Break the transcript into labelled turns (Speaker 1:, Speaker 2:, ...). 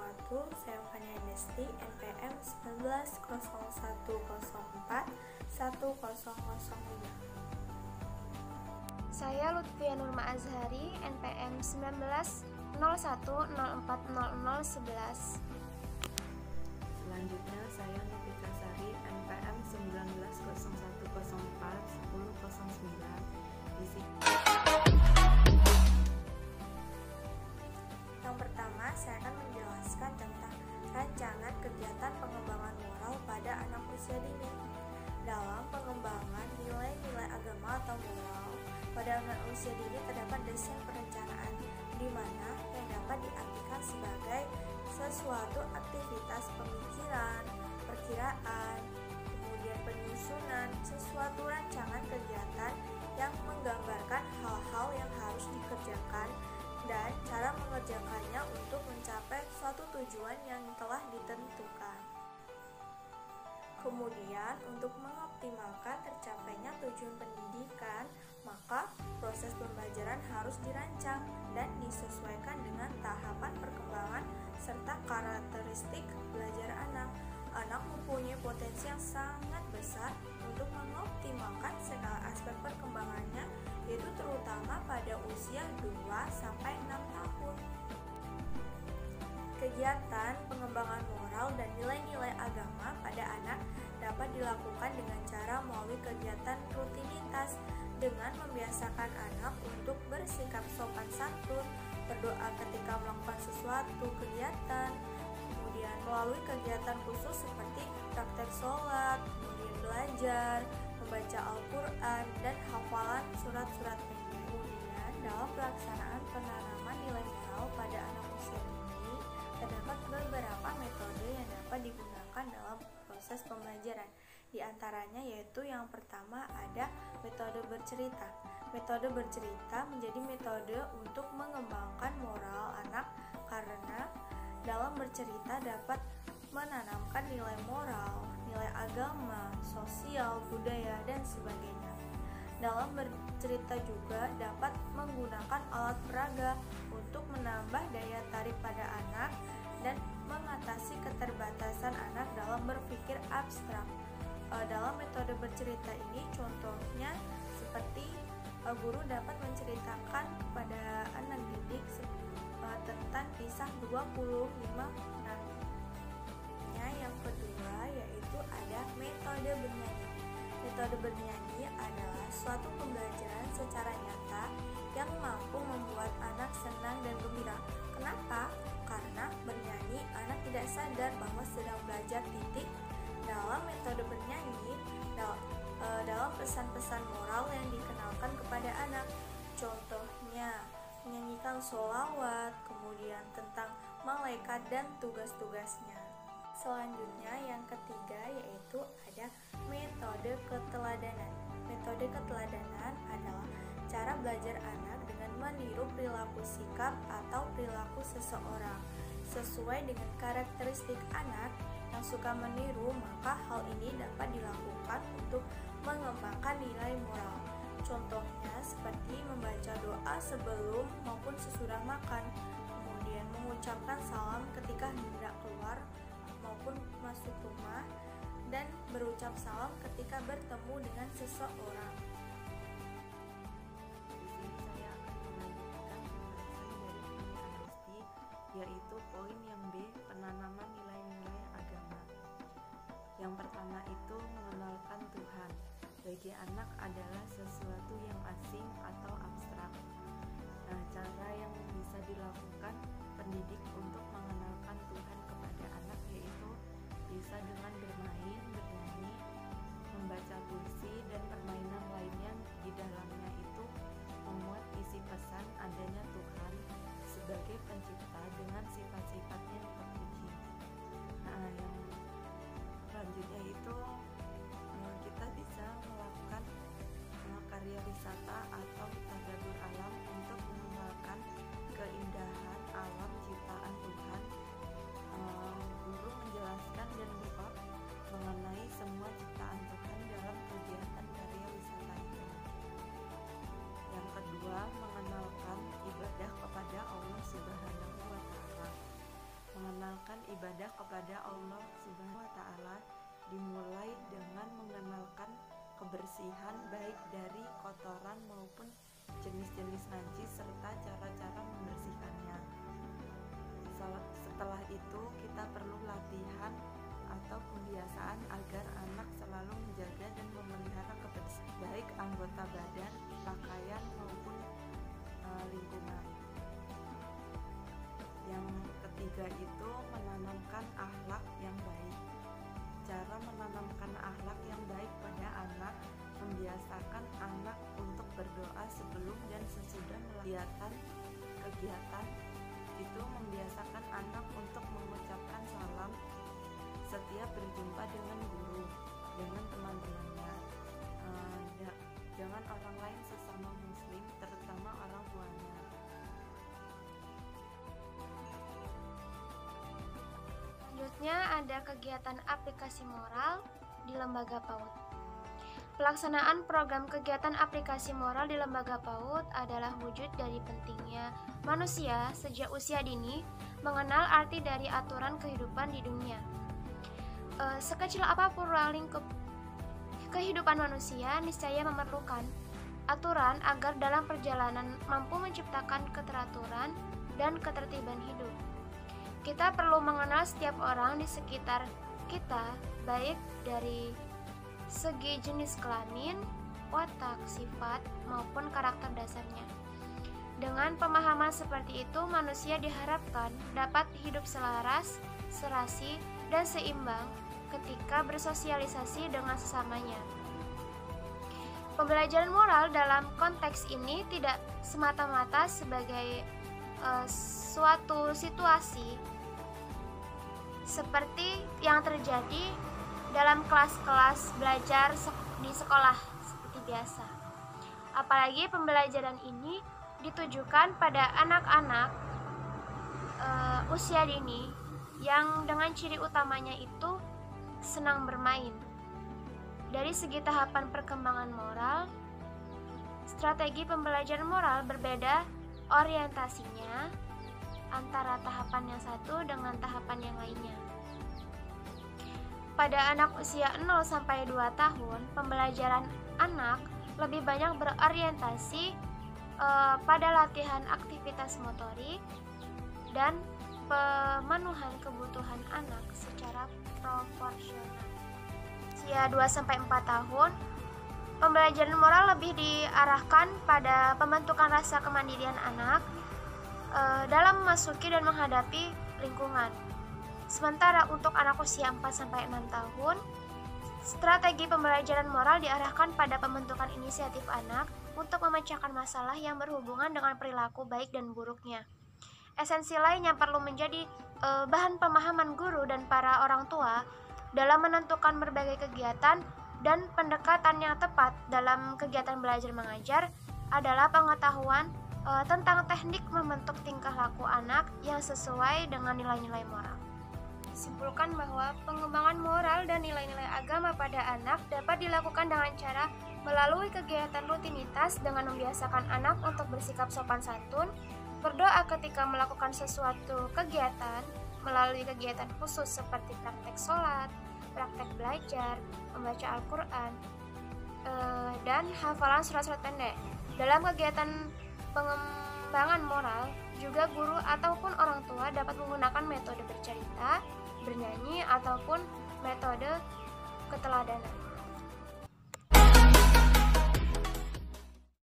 Speaker 1: wabarakatuh. Saya Fania Desti, NPM 1901041005.
Speaker 2: Saya Lutfia Nurma Azhari, NPM 1901040011.
Speaker 3: Selanjutnya saya Novika Sari, NPM 1901041009.
Speaker 1: Yang pertama, saya akan menjelaskan tentang rancangan kegiatan pengembangan moral pada anak usia dini. Dalam pengembangan nilai-nilai agama atau moral pada anak usia dini terdapat desain perencanaan, di mana yang dapat diartikan sebagai sesuatu aktivitas pemikiran, perkiraan, kemudian penyusunan, sesuatu rancangan kegiatan yang menggambarkan hal-hal yang harus dikerjakan dan cara mengerjakannya untuk mencapai suatu tujuan yang telah ditentukan. Kemudian, untuk mengoptimalkan tercapainya tujuan pendidikan, maka proses pembelajaran harus dirancang dan disesuaikan dengan tahapan perkembangan serta karakteristik belajar anak. Anak mempunyai potensi yang sangat besar untuk mengoptimalkan segala aspek perkembangannya, yaitu terutama pada usia 2-6 tahun. Kegiatan pengembangan moral dan nilai-nilai agama pada anak dapat dilakukan dengan cara melalui kegiatan rutinitas dengan membiasakan anak untuk bersikap sopan santun, berdoa ketika melakukan sesuatu kegiatan, kemudian melalui kegiatan khusus seperti praktek sholat, kemudian belajar, membaca Al-Quran, dan hafalan surat-surat pendek. Kemudian dalam pelaksanaan penanaman nilai moral pada anak usia dini, terdapat beberapa metode yang dapat digunakan dalam proses pembelajaran. Di antaranya yaitu yang pertama ada metode bercerita. Metode bercerita menjadi metode untuk mengembangkan moral anak karena dalam bercerita dapat menanamkan nilai moral, nilai agama, sosial, budaya, dan sebagainya. Dalam bercerita juga dapat menggunakan alat peraga untuk menambah daya tarik pada anak dan mengatasi keterbatasan anak dalam berpikir abstrak. Dalam metode bercerita ini contohnya seperti guru dapat menceritakan kepada anak didik tentang kisah 25 nabi. Yang kedua yaitu ada metode bernyanyi. Metode bernyanyi adalah suatu pembelajaran secara nyata yang mampu membuat anak senang dan gembira. Kenapa? Karena bernyanyi anak tidak sadar bahwa sedang belajar titik. Dalam metode bernyanyi, dalam pesan-pesan moral yang dikenalkan kepada anak, contohnya menyanyikan sholawat, kemudian tentang malaikat dan tugas-tugasnya. Selanjutnya yang ketiga yaitu ada metode keteladanan. Metode keteladanan adalah cara belajar anak dengan meniru perilaku sikap atau perilaku seseorang. Sesuai dengan karakteristik anak yang suka meniru, maka hal ini dapat dilakukan untuk mengembangkan nilai moral. Contohnya seperti membaca doa sebelum maupun sesudah makan, kemudian mengucapkan salam ketika hendak keluar maupun masuk rumah, dan berucap salam ketika bertemu dengan seseorang.
Speaker 3: Di sini saya akan melanjutkan pembahasan dari Fania Desti, yaitu poin yang B, penanaman nilai-nilai agama. Yang pertama itu mengenalkan Tuhan. Bagi anak adalah sesuatu yang asing atau abstrak. Nah, cara yang bisa dilakukan pendidik untuk mengenalkan Tuhan kepada anak yaitu bisa dengan bermain, bernyanyi, membaca puisi, dan permainan lainnya. Di dalamnya itu memuat isi pesan adanya Tuhan sebagai pencipta dengan sifat-sifatnya yang terpuji. Nah, yang selanjutnya itu kita bisa melakukan karya wisata atau tadabbur alam untuk mengenalkan keindahan alam ciptaan Tuhan beribadah kepada Allah Subhanahu wa Ta'ala dimulai dengan mengenalkan kebersihan baik dari kotoran maupun jenis-jenis najis serta cara-cara membersihkannya. Setelah itu kita perlu latihan atau pembiasaan agar anak selalu menjaga dan memelihara kebersihan baik anggota badan, pakaian maupun lingkungan. Yang ketiga itu menanamkan akhlak yang baik. Cara menanamkan akhlak yang baik pada anak, membiasakan anak untuk berdoa sebelum dan sesudah melakukan kegiatan itu, membiasakan anak untuk mengucapkan salam setiap berjumpa dengan guru, dengan teman-temannya, dengan orang lain sesama muslim, terutama orang tuanya.
Speaker 2: Selanjutnya ada kegiatan aplikasi moral di lembaga PAUD. Pelaksanaan program kegiatan aplikasi moral di lembaga PAUD adalah wujud dari pentingnya manusia sejak usia dini mengenal arti dari aturan kehidupan di dunia. Sekecil apapun ruang lingkup kehidupan manusia, niscaya memerlukan aturan agar dalam perjalanan mampu menciptakan keteraturan dan ketertiban hidup. Kita perlu mengenal setiap orang di sekitar kita, baik dari segi jenis kelamin, watak, sifat, maupun karakter dasarnya. Dengan pemahaman seperti itu, manusia diharapkan dapat hidup selaras, serasi, dan seimbang ketika bersosialisasi dengan sesamanya. Pembelajaran moral dalam konteks ini tidak semata-mata sebagai suatu situasi seperti yang terjadi dalam kelas-kelas belajar di sekolah seperti biasa. Apalagi pembelajaran ini ditujukan pada anak-anak usia dini yang dengan ciri utamanya itu senang bermain. Dari segi tahapan perkembangan moral, strategi pembelajaran moral berbeda orientasinya antara tahapan yang satu dengan tahapan yang lainnya. Pada anak usia 0 sampai 2 tahun, pembelajaran anak lebih banyak berorientasi pada latihan aktivitas motorik dan pemenuhan kebutuhan anak secara proporsional. Usia 2 sampai 4 tahun, pembelajaran moral lebih diarahkan pada pembentukan rasa kemandirian anak dalam memasuki dan menghadapi lingkungan. Sementara untuk anak usia 4-6 tahun, strategi pembelajaran moral diarahkan pada pembentukan inisiatif anak untuk memecahkan masalah yang berhubungan dengan perilaku baik dan buruknya. Esensi lain yang perlu menjadi bahan pemahaman guru dan para orang tua dalam menentukan berbagai kegiatan dan pendekatan yang tepat dalam kegiatan belajar mengajar adalah pengetahuan tentang teknik membentuk tingkah laku anak yang sesuai dengan nilai-nilai moral. Disimpulkan bahwa pengembangan moral dan nilai-nilai agama pada anak dapat dilakukan dengan cara melalui kegiatan rutinitas dengan membiasakan anak untuk bersikap sopan santun, berdoa ketika melakukan sesuatu kegiatan, melalui kegiatan khusus seperti praktek sholat, praktek belajar, membaca Al-Quran, dan hafalan surat-surat pendek. Dalam kegiatan pengembangan moral, juga guru ataupun orang tua dapat menggunakan metode bercerita, bernyanyi, ataupun metode keteladanan.